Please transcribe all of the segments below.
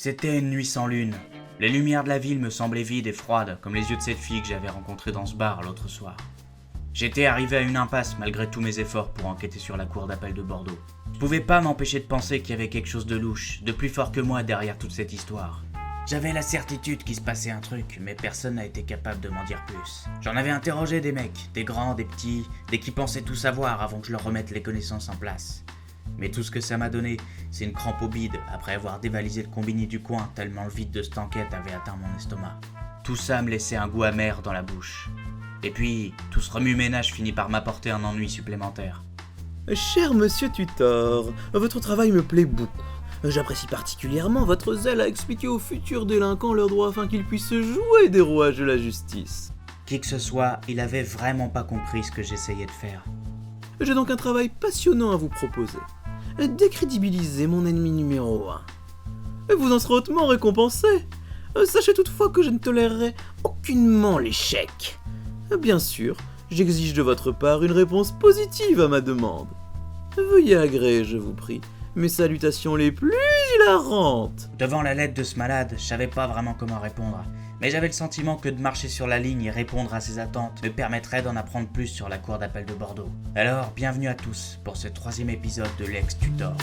C'était une nuit sans lune. Les lumières de la ville me semblaient vides et froides, comme les yeux de cette fille que j'avais rencontrée dans ce bar l'autre soir. J'étais arrivé à une impasse malgré tous mes efforts pour enquêter sur la cour d'appel de Bordeaux. Je pouvais pas m'empêcher de penser qu'il y avait quelque chose de louche, de plus fort que moi derrière toute cette histoire. J'avais la certitude qu'il se passait un truc, mais personne n'a été capable de m'en dire plus. J'en avais interrogé des mecs, des grands, des petits, des qui pensaient tout savoir avant que je leur remette les connaissances en place. Mais tout ce que ça m'a donné, c'est une crampe au bide après avoir dévalisé le combini du coin tellement le vide de cette enquête avait atteint mon estomac. Tout ça me laissait un goût amer dans la bouche. Et puis, tout ce remue-ménage finit par m'apporter un ennui supplémentaire. Cher monsieur Tutor, votre travail me plaît beaucoup. J'apprécie particulièrement votre zèle à expliquer aux futurs délinquants leurs droits afin qu'ils puissent jouer des rouages de la justice. Qui que ce soit, il avait vraiment pas compris ce que j'essayais de faire. J'ai donc un travail passionnant à vous proposer. Décrédibiliser mon ennemi numéro 1. Vous en serez hautement récompensé. Sachez toutefois que je ne tolérerai aucunement l'échec. Bien sûr, j'exige de votre part une réponse positive à ma demande. Veuillez agréer, je vous prie, mes salutations les plus hilarantes. Devant la lettre de ce malade, je savais pas vraiment comment répondre. Mais j'avais le sentiment que de marcher sur la ligne et répondre à ses attentes me permettrait d'en apprendre plus sur la cour d'appel de Bordeaux. Alors, bienvenue à tous pour ce 3e épisode de Lex-Tutor.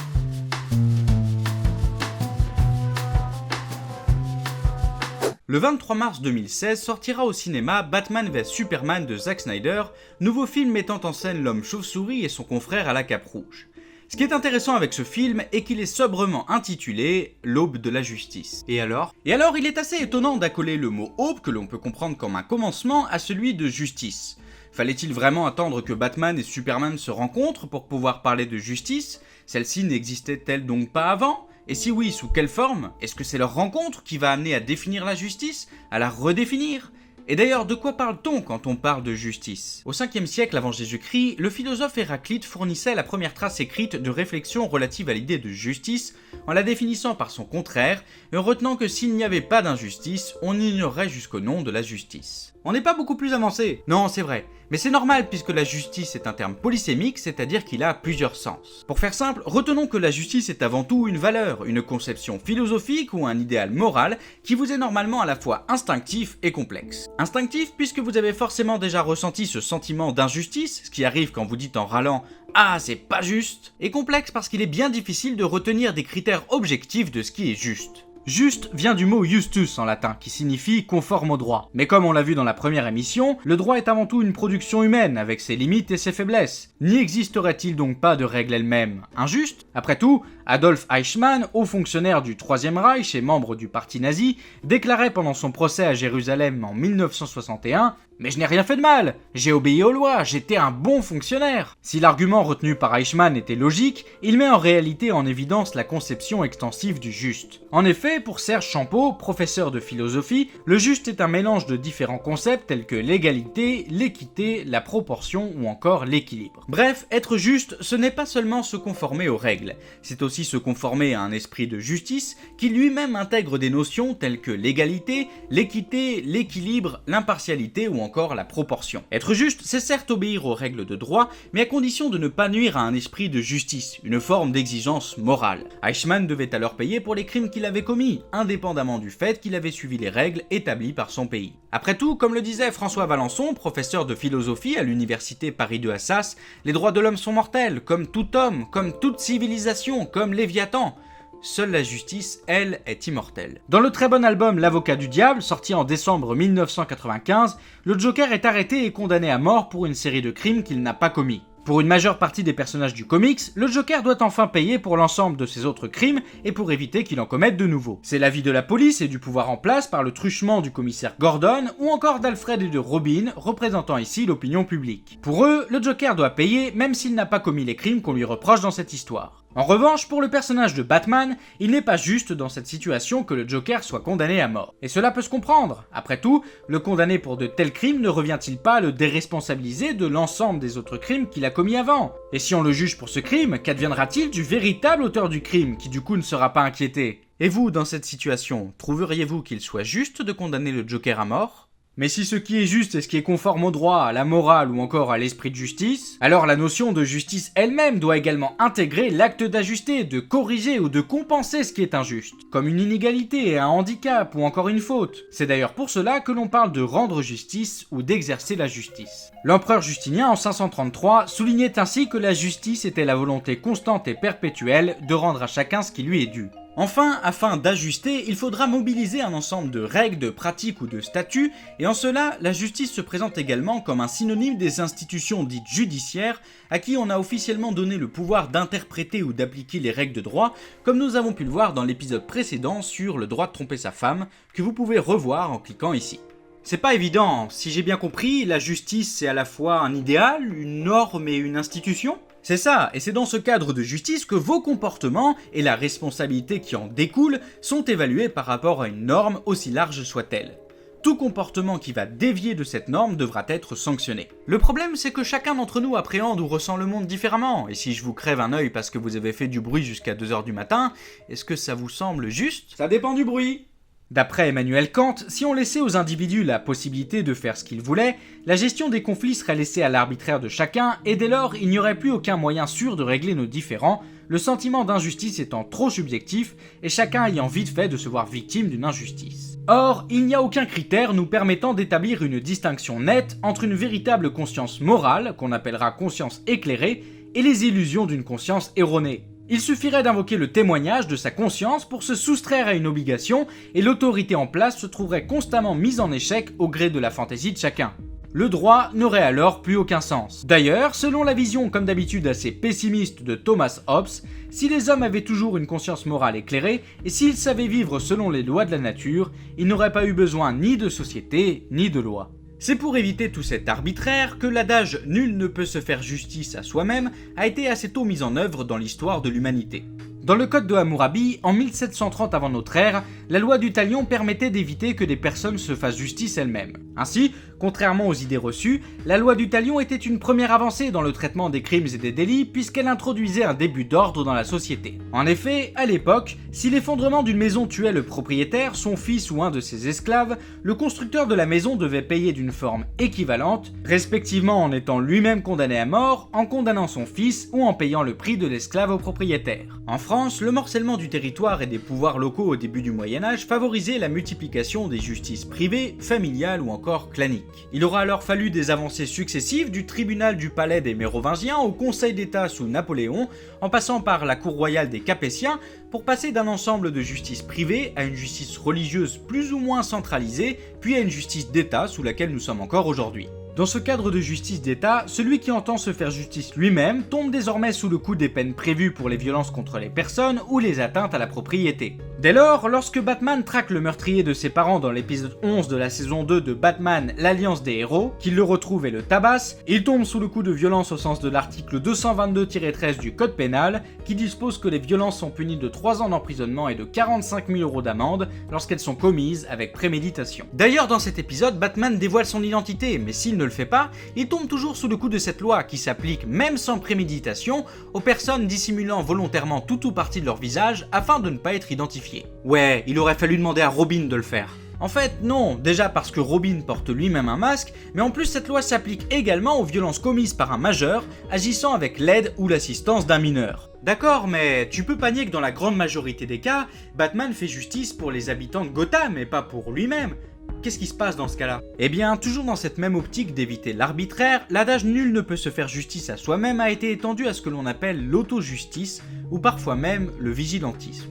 Le 23 mars 2016 sortira au cinéma Batman vs Superman de Zack Snyder, nouveau film mettant en scène l'homme chauve-souris et son confrère à la cape rouge. Ce qui est intéressant avec ce film est qu'il est sobrement intitulé « L'aube de la justice ». Et alors, il est assez étonnant d'accoler le mot « aube » que l'on peut comprendre comme un commencement à celui de « justice ». Fallait-il vraiment attendre que Batman et Superman se rencontrent pour pouvoir parler de justice? Celle-ci n'existait-elle donc pas avant? Et si oui, sous quelle forme? Est-ce que c'est leur rencontre qui va amener à définir la justice? À la redéfinir? Et d'ailleurs, de quoi parle-t-on quand on parle de justice? Au 5e siècle avant Jésus-Christ, le philosophe Héraclite fournissait la première trace écrite de réflexion relative à l'idée de justice en la définissant par son contraire et en retenant que s'il n'y avait pas d'injustice, on ignorerait jusqu'au nom de la justice. On n'est pas beaucoup plus avancé, non c'est vrai, mais c'est normal puisque la justice est un terme polysémique, c'est-à-dire qu'il a plusieurs sens. Pour faire simple, retenons que la justice est avant tout une valeur, une conception philosophique ou un idéal moral qui vous est normalement à la fois instinctif et complexe. Instinctif puisque vous avez forcément déjà ressenti ce sentiment d'injustice, ce qui arrive quand vous dites en râlant « Ah, c'est pas juste !» et complexe parce qu'il est bien difficile de retenir des critères objectifs de ce qui est juste. Juste vient du mot justus en latin, qui signifie conforme au droit. Mais comme on l'a vu dans la première émission, le droit est avant tout une production humaine, avec ses limites et ses faiblesses. N'y existerait-il donc pas de règle elle-même injuste? Après tout, Adolf Eichmann, haut fonctionnaire du Troisième Reich et membre du parti nazi, déclarait pendant son procès à Jérusalem en 1961 « Mais je n'ai rien fait de mal, j'ai obéi aux lois, j'étais un bon fonctionnaire ». Si l'argument retenu par Eichmann était logique, il met en réalité en évidence la conception extensive du juste. En effet, pour Serge Champeau, professeur de philosophie, le juste est un mélange de différents concepts tels que l'égalité, l'équité, la proportion ou encore l'équilibre. Bref, être juste, ce n'est pas seulement se conformer aux règles, c'est aussi se conformer à un esprit de justice qui lui-même intègre des notions telles que l'égalité, l'équité, l'équilibre, l'impartialité ou encore la proportion. Être juste, c'est certes obéir aux règles de droit, mais à condition de ne pas nuire à un esprit de justice, une forme d'exigence morale. Eichmann devait alors payer pour les crimes qu'il avait commis, indépendamment du fait qu'il avait suivi les règles établies par son pays. Après tout, comme le disait François Valençon, professeur de philosophie à l'université Paris II Assas, les droits de l'homme sont mortels, comme tout homme, comme toute civilisation, comme Léviathan. Seule la justice, elle, est immortelle. Dans le très bon album L'Avocat du Diable, sorti en décembre 1995, le Joker est arrêté et condamné à mort pour une série de crimes qu'il n'a pas commis. Pour une majeure partie des personnages du comics, le Joker doit enfin payer pour l'ensemble de ses autres crimes et pour éviter qu'il en commette de nouveaux. C'est l'avis de la police et du pouvoir en place par le truchement du commissaire Gordon ou encore d'Alfred et de Robin, représentant ici l'opinion publique. Pour eux, le Joker doit payer même s'il n'a pas commis les crimes qu'on lui reproche dans cette histoire. En revanche, pour le personnage de Batman, il n'est pas juste dans cette situation que le Joker soit condamné à mort. Et cela peut se comprendre. Après tout, le condamné pour de tels crimes ne revient-il pas à le déresponsabiliser de l'ensemble des autres crimes qu'il a commis avant? Et si on le juge pour ce crime, qu'adviendra-t-il du véritable auteur du crime, qui du coup ne sera pas inquiété? Et vous, dans cette situation, trouveriez-vous qu'il soit juste de condamner le Joker à mort? Mais si ce qui est juste est ce qui est conforme au droit, à la morale ou encore à l'esprit de justice, alors la notion de justice elle-même doit également intégrer l'acte d'ajuster, de corriger ou de compenser ce qui est injuste, comme une inégalité, un handicap ou encore une faute. C'est d'ailleurs pour cela que l'on parle de rendre justice ou d'exercer la justice. L'empereur Justinien en 533 soulignait ainsi que la justice était la volonté constante et perpétuelle de rendre à chacun ce qui lui est dû. Enfin, afin d'ajuster, il faudra mobiliser un ensemble de règles, de pratiques ou de statuts, et en cela, la justice se présente également comme un synonyme des institutions dites judiciaires, à qui on a officiellement donné le pouvoir d'interpréter ou d'appliquer les règles de droit, comme nous avons pu le voir dans l'épisode précédent sur le droit de tromper sa femme, que vous pouvez revoir en cliquant ici. C'est pas évident, si j'ai bien compris, la justice c'est à la fois un idéal, une norme et une institution ? C'est ça, et c'est dans ce cadre de justice que vos comportements et la responsabilité qui en découle sont évalués par rapport à une norme aussi large soit-elle. Tout comportement qui va dévier de cette norme devra être sanctionné. Le problème, c'est que chacun d'entre nous appréhende ou ressent le monde différemment, et si je vous crève un œil parce que vous avez fait du bruit jusqu'à 2h du matin, est-ce que ça vous semble juste ? Ça dépend du bruit. D'après Emmanuel Kant, si on laissait aux individus la possibilité de faire ce qu'ils voulaient, la gestion des conflits serait laissée à l'arbitraire de chacun et dès lors il n'y aurait plus aucun moyen sûr de régler nos différends, le sentiment d'injustice étant trop subjectif et chacun ayant vite fait de se voir victime d'une injustice. Or, il n'y a aucun critère nous permettant d'établir une distinction nette entre une véritable conscience morale, qu'on appellera conscience éclairée, et les illusions d'une conscience erronée. Il suffirait d'invoquer le témoignage de sa conscience pour se soustraire à une obligation et l'autorité en place se trouverait constamment mise en échec au gré de la fantaisie de chacun. Le droit n'aurait alors plus aucun sens. D'ailleurs, selon la vision comme d'habitude assez pessimiste de Thomas Hobbes, si les hommes avaient toujours une conscience morale éclairée et s'ils savaient vivre selon les lois de la nature, ils n'auraient pas eu besoin ni de société ni de loi. C'est pour éviter tout cet arbitraire que l'adage « nul ne peut se faire justice à soi-même » a été assez tôt mis en œuvre dans l'histoire de l'humanité. Dans le code de Hammurabi, en 1730 avant notre ère, la loi du talion permettait d'éviter que des personnes se fassent justice elles-mêmes. Ainsi, contrairement aux idées reçues, la loi du talion était une première avancée dans le traitement des crimes et des délits puisqu'elle introduisait un début d'ordre dans la société. En effet, à l'époque, si l'effondrement d'une maison tuait le propriétaire, son fils ou un de ses esclaves, le constructeur de la maison devait payer d'une forme équivalente, respectivement en étant lui-même condamné à mort, en condamnant son fils ou en payant le prix de l'esclave au propriétaire. En France, le morcellement du territoire et des pouvoirs locaux au début du Moyen-Âge favorisait la multiplication des justices privées, familiales ou encore claniques. Il aura alors fallu des avancées successives du tribunal du palais des Mérovingiens au Conseil d'État sous Napoléon, en passant par la cour royale des Capétiens, pour passer d'un ensemble de justice privée à une justice religieuse plus ou moins centralisée, puis à une justice d'État sous laquelle nous sommes encore aujourd'hui. Dans ce cadre de justice d'État, celui qui entend se faire justice lui-même tombe désormais sous le coup des peines prévues pour les violences contre les personnes ou les atteintes à la propriété. Dès lors, lorsque Batman traque le meurtrier de ses parents dans l'épisode 11 de la saison 2 de Batman, l'Alliance des héros, qu'il le retrouve et le tabasse, il tombe sous le coup de violence au sens de l'article 222-13 du Code pénal, qui dispose que les violences sont punies de 3 ans d'emprisonnement et de 45 000 € d'amende lorsqu'elles sont commises avec préméditation. D'ailleurs, dans cet épisode, Batman dévoile son identité, mais s'il ne le fait pas, il tombe toujours sous le coup de cette loi qui s'applique, même sans préméditation, aux personnes dissimulant volontairement tout ou partie de leur visage afin de ne pas être identifiées. Ouais, il aurait fallu demander à Robin de le faire. En fait, non, déjà parce que Robin porte lui-même un masque, mais en plus cette loi s'applique également aux violences commises par un majeur, agissant avec l'aide ou l'assistance d'un mineur. D'accord, mais tu peux pas nier que dans la grande majorité des cas, Batman fait justice pour les habitants de Gotham et pas pour lui-même. Qu'est-ce qui se passe dans ce cas-là ? Eh bien, toujours dans cette même optique d'éviter l'arbitraire, l'adage « nul ne peut se faire justice à soi-même » a été étendu à ce que l'on appelle l'auto-justice, ou parfois même le vigilantisme.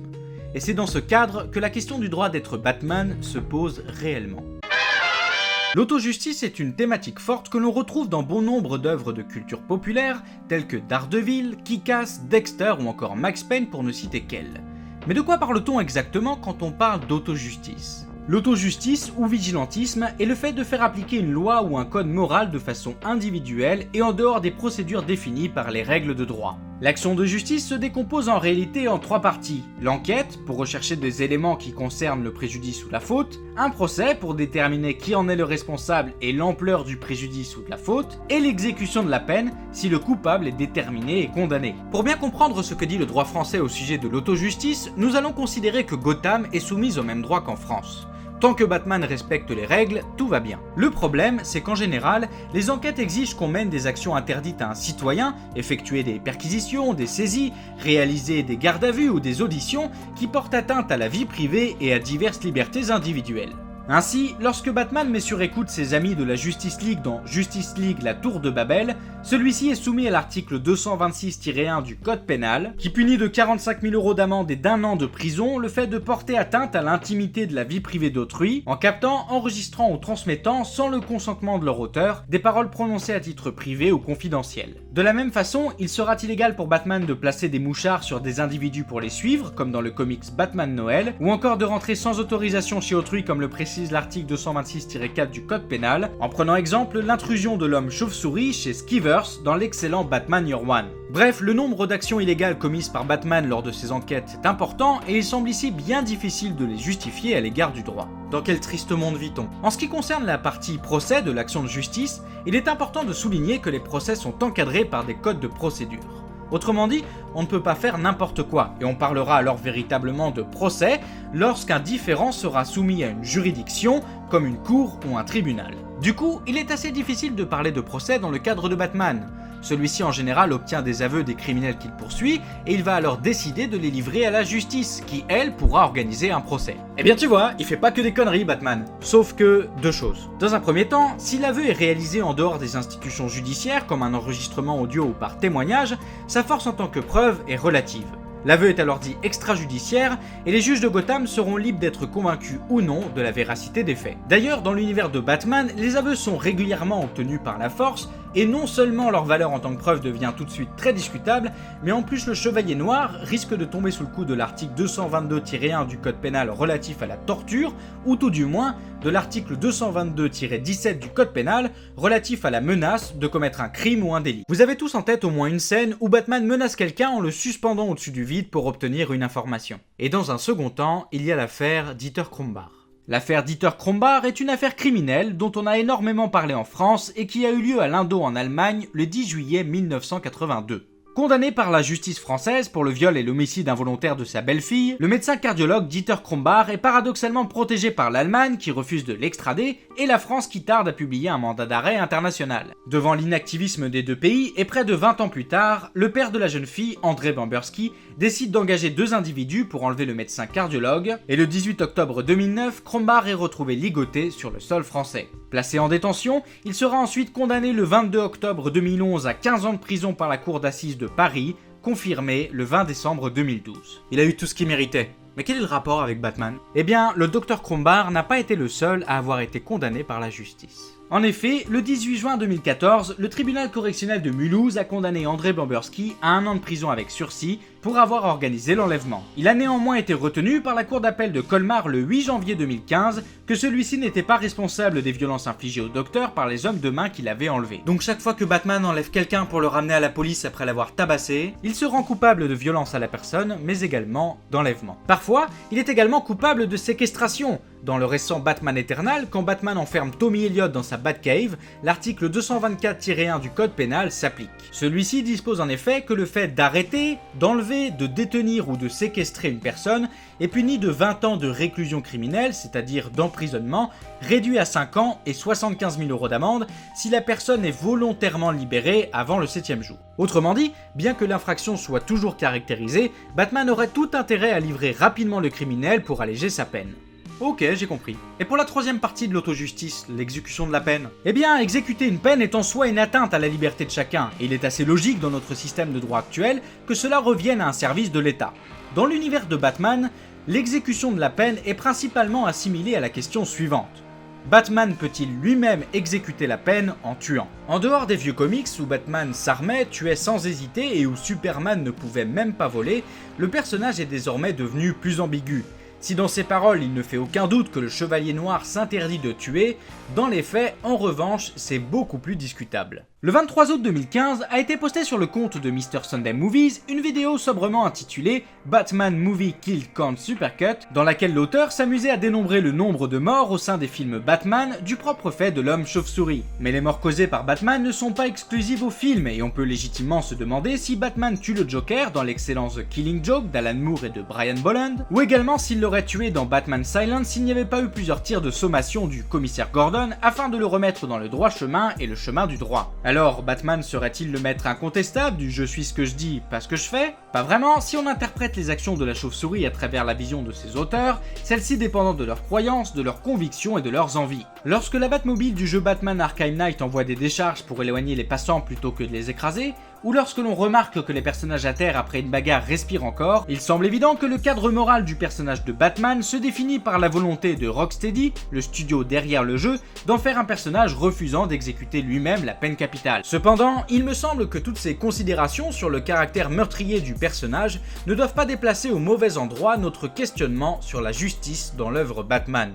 Et c'est dans ce cadre que la question du droit d'être Batman se pose réellement. L'auto-justice est une thématique forte que l'on retrouve dans bon nombre d'œuvres de culture populaire, telles que Daredevil, Kick-Ass, Dexter ou encore Max Payne pour ne citer qu'elles. Mais de quoi parle-t-on exactement quand on parle d'auto-justice ? L'auto-justice ou vigilantisme est le fait de faire appliquer une loi ou un code moral de façon individuelle et en dehors des procédures définies par les règles de droit. L'action de justice se décompose en réalité en 3 parties. L'enquête, pour rechercher des éléments qui concernent le préjudice ou la faute, un procès pour déterminer qui en est le responsable et l'ampleur du préjudice ou de la faute, et l'exécution de la peine si le coupable est déterminé et condamné. Pour bien comprendre ce que dit le droit français au sujet de l'auto-justice, nous allons considérer que Gotham est soumise au même droit qu'en France. Tant que Batman respecte les règles, tout va bien. Le problème, c'est qu'en général, les enquêtes exigent qu'on mène des actions interdites à un citoyen, effectuer des perquisitions, des saisies, réaliser des gardes à vue ou des auditions qui portent atteinte à la vie privée et à diverses libertés individuelles. Ainsi, lorsque Batman met sur écoute ses amis de la Justice League dans Justice League la Tour de Babel, celui-ci est soumis à l'article 226-1 du Code pénal, qui punit de 45 000 € d'amende et d'1 an de prison le fait de porter atteinte à l'intimité de la vie privée d'autrui, en captant, enregistrant ou transmettant, sans le consentement de leur auteur, des paroles prononcées à titre privé ou confidentiel. De la même façon, il sera illégal pour Batman de placer des mouchards sur des individus pour les suivre, comme dans le comics Batman Noël, ou encore de rentrer sans autorisation chez autrui comme le précise l'article 226-4 du Code pénal, en prenant exemple l'intrusion de l'homme chauve-souris chez Skivers dans l'excellent Batman Year One. Bref, le nombre d'actions illégales commises par Batman lors de ses enquêtes est important et il semble ici bien difficile de les justifier à l'égard du droit. Dans quel triste monde vit-on? En ce qui concerne la partie procès de l'action de justice, il est important de souligner que les procès sont encadrés par des codes de procédure. Autrement dit, on ne peut pas faire n'importe quoi, et on parlera alors véritablement de procès lorsqu'un différend sera soumis à une juridiction, comme une cour ou un tribunal. Du coup, il est assez difficile de parler de procès dans le cadre de Batman. Celui-ci en général obtient des aveux des criminels qu'il poursuit, et il va alors décider de les livrer à la justice, qui elle pourra organiser un procès. Eh bien tu vois, il fait pas que des conneries Batman. Sauf que, deux choses. Dans un premier temps, si l'aveu est réalisé en dehors des institutions judiciaires, comme un enregistrement audio ou par témoignage, sa force en tant que preuve est relative. L'aveu est alors dit extrajudiciaire et les juges de Gotham seront libres d'être convaincus ou non de la véracité des faits. D'ailleurs, dans l'univers de Batman, les aveux sont régulièrement obtenus par la force et non seulement leur valeur en tant que preuve devient tout de suite très discutable, mais en plus le Chevalier Noir risque de tomber sous le coup de l'article 222-1 du Code pénal relatif à la torture, ou tout du moins de l'article 222-17 du Code pénal relatif à la menace de commettre un crime ou un délit. Vous avez tous en tête au moins une scène où Batman menace quelqu'un en le suspendant au-dessus du vide pour obtenir une information. Et dans un second temps, il y a l'affaire Dieter Krombacher. L'affaire Dieter Krombacher est une affaire criminelle dont on a énormément parlé en France et qui a eu lieu à Lindau en Allemagne le 10 juillet 1982. Condamné par la justice française pour le viol et l'homicide involontaire de sa belle-fille, le médecin cardiologue Dieter Krombacher est paradoxalement protégé par l'Allemagne qui refuse de l'extrader et la France qui tarde à publier un mandat d'arrêt international. Devant l'inactivisme des deux pays et près de 20 ans plus tard, le père de la jeune fille, André Bamberski, décide d'engager deux individus pour enlever le médecin cardiologue et le 18 octobre 2009, Krombacher est retrouvé ligoté sur le sol français. Placé en détention, il sera ensuite condamné le 22 octobre 2011 à 15 ans de prison par la cour d'assises de Paris, confirmé le 20 décembre 2012. Il a eu tout ce qu'il méritait. Mais quel est le rapport avec Batman? Eh bien, le Dr Krombacher n'a pas été le seul à avoir été condamné par la justice. En effet, le 18 juin 2014, le tribunal correctionnel de Mulhouse a condamné André Bamberski à 1 an de prison avec sursis pour avoir organisé l'enlèvement. Il a néanmoins été retenu par la cour d'appel de Colmar le 8 janvier 2015 que celui-ci n'était pas responsable des violences infligées au docteur par les hommes de main qui l'avaient enlevé. Donc chaque fois que Batman enlève quelqu'un pour le ramener à la police après l'avoir tabassé, il se rend coupable de violence à la personne, mais également d'enlèvement. Parfois, il est également coupable de séquestration. Dans le récent Batman Eternal, quand Batman enferme Tommy Elliot dans sa Batcave, l'article 224-1 du Code pénal s'applique. Celui-ci dispose en effet que le fait d'arrêter, d'enlever, de détenir ou de séquestrer une personne est puni de 20 ans de réclusion criminelle, c'est-à-dire d'emprisonnement, réduit à 5 ans et 75 000 € d'amende si la personne est volontairement libérée avant le 7e jour. Autrement dit, bien que l'infraction soit toujours caractérisée, Batman aurait tout intérêt à livrer rapidement le criminel pour alléger sa peine. Ok, j'ai compris. Et pour la troisième partie de l'autojustice, l'exécution de la peine? Eh bien, exécuter une peine est en soi une atteinte à la liberté de chacun, et il est assez logique dans notre système de droit actuel que cela revienne à un service de l'État. Dans l'univers de Batman, l'exécution de la peine est principalement assimilée à la question suivante. Batman peut-il lui-même exécuter la peine en tuant? En dehors des vieux comics où Batman s'armait, tuait sans hésiter et où Superman ne pouvait même pas voler, le personnage est désormais devenu plus ambigu. Si dans ses paroles il ne fait aucun doute que le Chevalier Noir s'interdit de tuer, dans les faits, en revanche, c'est beaucoup plus discutable. Le 23 août 2015 a été postée sur le compte de Mr. Sunday Movies une vidéo sobrement intitulée Batman Movie Kill Count Supercut, dans laquelle l'auteur s'amusait à dénombrer le nombre de morts au sein des films Batman du propre fait de l'homme chauve-souris. Mais les morts causées par Batman ne sont pas exclusives au film, et on peut légitimement se demander si Batman tue le Joker dans l'excellent The Killing Joke d'Alan Moore et de Brian Bolland, ou également s'il l'aurait tué dans Batman Silence s'il n'y avait pas eu plusieurs tirs de sommation du commissaire Gordon afin de le remettre dans le droit chemin et le chemin du droit. Alors, Batman serait-il le maître incontestable du « je suis ce que je dis, pas ce que je fais » ? Pas vraiment, si on interprète les actions de la chauve-souris à travers la vision de ses auteurs, celles-ci dépendant de leurs croyances, de leurs convictions et de leurs envies. Lorsque la Batmobile du jeu Batman Arkham Knight envoie des décharges pour éloigner les passants plutôt que de les écraser, ou lorsque l'on remarque que les personnages à terre après une bagarre respirent encore, il semble évident que le cadre moral du personnage de Batman se définit par la volonté de Rocksteady, le studio derrière le jeu, d'en faire un personnage refusant d'exécuter lui-même la peine capitale. Cependant, il me semble que toutes ces considérations sur le caractère meurtrier du personnage ne doivent pas déplacer au mauvais endroit notre questionnement sur la justice dans l'œuvre Batman.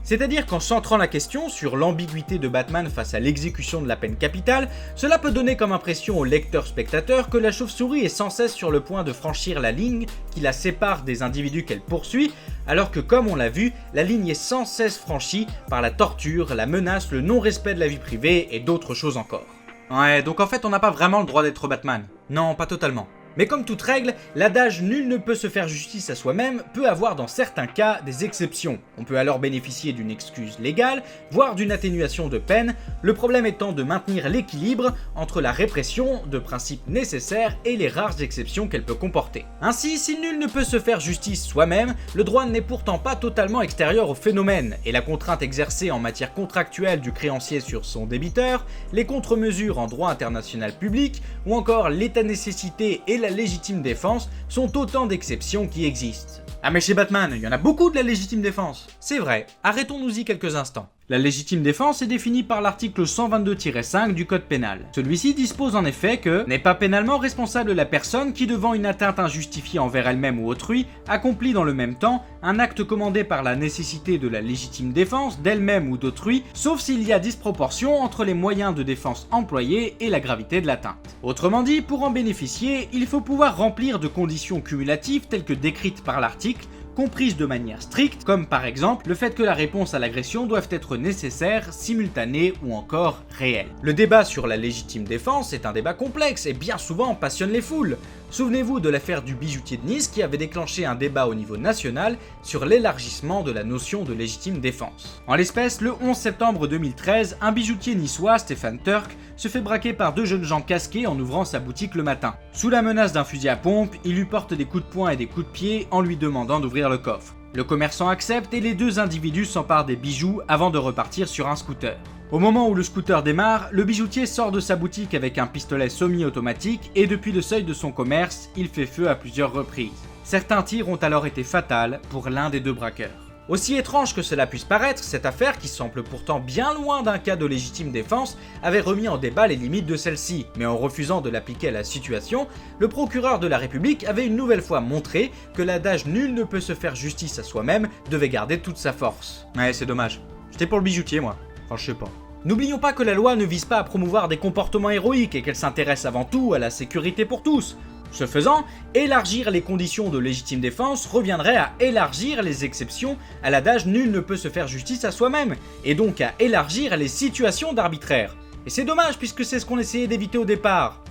C'est-à-dire qu'en centrant la question sur l'ambiguïté de Batman face à l'exécution de la peine capitale, cela peut donner comme impression au lecteur-spectateur que la chauve-souris est sans cesse sur le point de franchir la ligne qui la sépare des individus qu'elle poursuit, alors que comme on l'a vu, la ligne est sans cesse franchie par la torture, la menace, le non-respect de la vie privée et d'autres choses encore. Ouais, donc en fait on n'a pas vraiment le droit d'être Batman. Non, pas totalement. Mais comme toute règle, l'adage « nul ne peut se faire justice à soi-même » peut avoir dans certains cas des exceptions. On peut alors bénéficier d'une excuse légale, voire d'une atténuation de peine, le problème étant de maintenir l'équilibre entre la répression de principes nécessaires et les rares exceptions qu'elle peut comporter. Ainsi, si nul ne peut se faire justice soi-même, le droit n'est pourtant pas totalement extérieur au phénomène, et la contrainte exercée en matière contractuelle du créancier sur son débiteur, les contre-mesures en droit international public, ou encore l'état-nécessité et la légitime défense sont autant d'exceptions qui existent. Ah mais chez Batman, il y en a beaucoup de la légitime défense. C'est vrai, arrêtons-nous-y quelques instants. La légitime défense est définie par l'article 122-5 du Code pénal. Celui-ci dispose en effet que n'est pas pénalement responsable la personne qui, devant une atteinte injustifiée envers elle-même ou autrui, accomplit dans le même temps un acte commandé par la nécessité de la légitime défense d'elle-même ou d'autrui, sauf s'il y a disproportion entre les moyens de défense employés et la gravité de l'atteinte. Autrement dit, pour en bénéficier, il faut pouvoir remplir de conditions cumulatives telles que décrites par l'article, comprises de manière stricte, comme par exemple le fait que la réponse à l'agression doive être nécessaire, simultanée ou encore réelle. Le débat sur la légitime défense est un débat complexe et bien souvent passionne les foules. Souvenez-vous de l'affaire du bijoutier de Nice qui avait déclenché un débat au niveau national sur l'élargissement de la notion de légitime défense. En l'espèce, le 11 septembre 2013, un bijoutier niçois, Stéphane Turk, se fait braquer par deux jeunes gens casqués en ouvrant sa boutique le matin. Sous la menace d'un fusil à pompe, il lui porte des coups de poing et des coups de pied en lui demandant d'ouvrir le coffre. Le commerçant accepte et les deux individus s'emparent des bijoux avant de repartir sur un scooter. Au moment où le scooter démarre, le bijoutier sort de sa boutique avec un pistolet semi-automatique et depuis le seuil de son commerce, il fait feu à plusieurs reprises. Certains tirs ont alors été fatals pour l'un des deux braqueurs. Aussi étrange que cela puisse paraître, cette affaire, qui semble pourtant bien loin d'un cas de légitime défense, avait remis en débat les limites de celle-ci, mais en refusant de l'appliquer à la situation, le procureur de la République avait une nouvelle fois montré que l'adage « nul ne peut se faire justice à soi-même » devait garder toute sa force. Ouais, c'est dommage. J'étais pour le bijoutier, moi. Enfin, je sais pas. N'oublions pas que la loi ne vise pas à promouvoir des comportements héroïques et qu'elle s'intéresse avant tout à la sécurité pour tous. Ce faisant, élargir les conditions de légitime défense reviendrait à élargir les exceptions à l'adage « nul ne peut se faire justice à soi-même » et donc à élargir les situations d'arbitraire. Et c'est dommage puisque c'est ce qu'on essayait d'éviter au départ.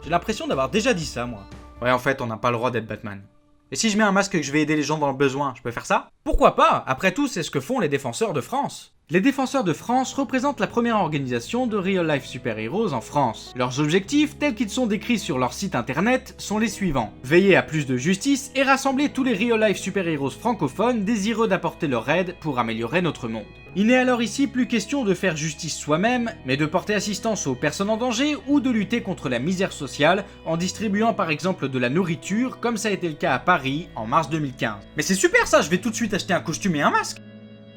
J'ai l'impression d'avoir déjà dit ça, moi. Ouais, en fait, on n'a pas le droit d'être Batman. Et si je mets un masque et que je vais aider les gens dans le besoin, je peux faire ça? Pourquoi pas? Après tout, c'est ce que font les défenseurs de France. Les Défenseurs de France représentent la première organisation de real life super-héros en France. Leurs objectifs, tels qu'ils sont décrits sur leur site internet, sont les suivants. Veiller à plus de justice et rassembler tous les real life super-héros francophones désireux d'apporter leur aide pour améliorer notre monde. Il n'est alors ici plus question de faire justice soi-même, mais de porter assistance aux personnes en danger ou de lutter contre la misère sociale en distribuant par exemple de la nourriture, comme ça a été le cas à Paris en mars 2015. Mais c'est super ça, je vais tout de suite acheter un costume et un masque!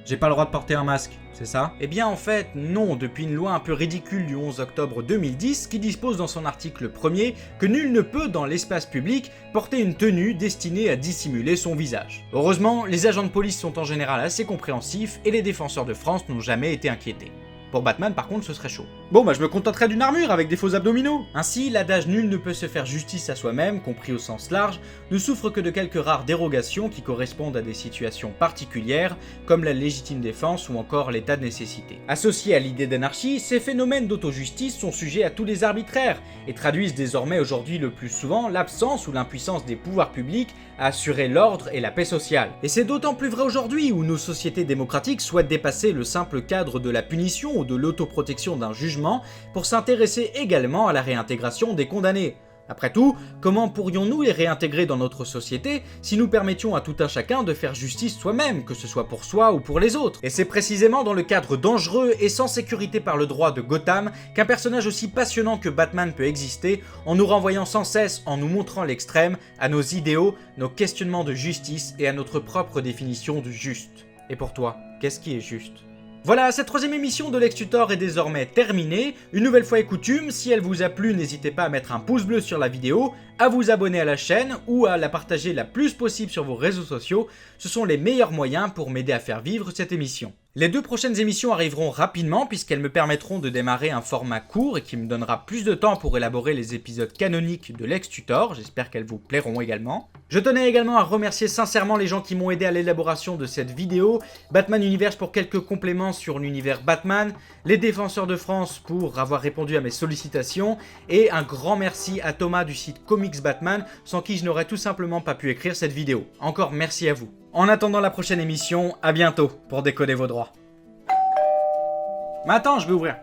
J'ai pas le droit de porter un masque, c'est ça? Eh bien en fait, non, depuis une loi un peu ridicule du 11 octobre 2010 qui dispose dans son article 1er que nul ne peut dans l'espace public porter une tenue destinée à dissimuler son visage. Heureusement, les agents de police sont en général assez compréhensifs et les Défenseurs de France n'ont jamais été inquiétés. Pour Batman, par contre, ce serait chaud. Bon, bah je me contenterai d'une armure avec des faux abdominaux. Ainsi, l'adage nul ne peut se faire justice à soi-même, compris au sens large, ne souffre que de quelques rares dérogations qui correspondent à des situations particulières, comme la légitime défense ou encore l'état de nécessité. Associés à l'idée d'anarchie, ces phénomènes d'auto-justice sont sujets à tous les arbitraires, et traduisent désormais aujourd'hui le plus souvent l'absence ou l'impuissance des pouvoirs publics à assurer l'ordre et la paix sociale. Et c'est d'autant plus vrai aujourd'hui où nos sociétés démocratiques souhaitent dépasser le simple cadre de la punition ou de l'autoprotection d'un jugement pour s'intéresser également à la réintégration des condamnés. Après tout, comment pourrions-nous les réintégrer dans notre société si nous permettions à tout un chacun de faire justice soi-même, que ce soit pour soi ou pour les autres? Et c'est précisément dans le cadre dangereux et sans sécurité par le droit de Gotham qu'un personnage aussi passionnant que Batman peut exister, en nous renvoyant sans cesse, en nous montrant l'extrême, à nos idéaux, nos questionnements de justice et à notre propre définition du juste. Et pour toi, qu'est-ce qui est juste? Voilà, cette troisième émission de Lex Tutor est désormais terminée. Une nouvelle fois est coutume, si elle vous a plu, n'hésitez pas à mettre un pouce bleu sur la vidéo, à vous abonner à la chaîne ou à la partager la plus possible sur vos réseaux sociaux. Ce sont les meilleurs moyens pour m'aider à faire vivre cette émission. Les 2 prochaines émissions arriveront rapidement puisqu'elles me permettront de démarrer un format court et qui me donnera plus de temps pour élaborer les épisodes canoniques de Lex Tutor. J'espère qu'elles vous plairont également. Je tenais également à remercier sincèrement les gens qui m'ont aidé à l'élaboration de cette vidéo, Batman Universe pour quelques compléments sur l'univers Batman, les Défenseurs de France pour avoir répondu à mes sollicitations, et un grand merci à Thomas du site Comics Batman, sans qui je n'aurais tout simplement pas pu écrire cette vidéo. Encore merci à vous. En attendant la prochaine émission, à bientôt pour décoder vos droits. Mais attends, je vais ouvrir.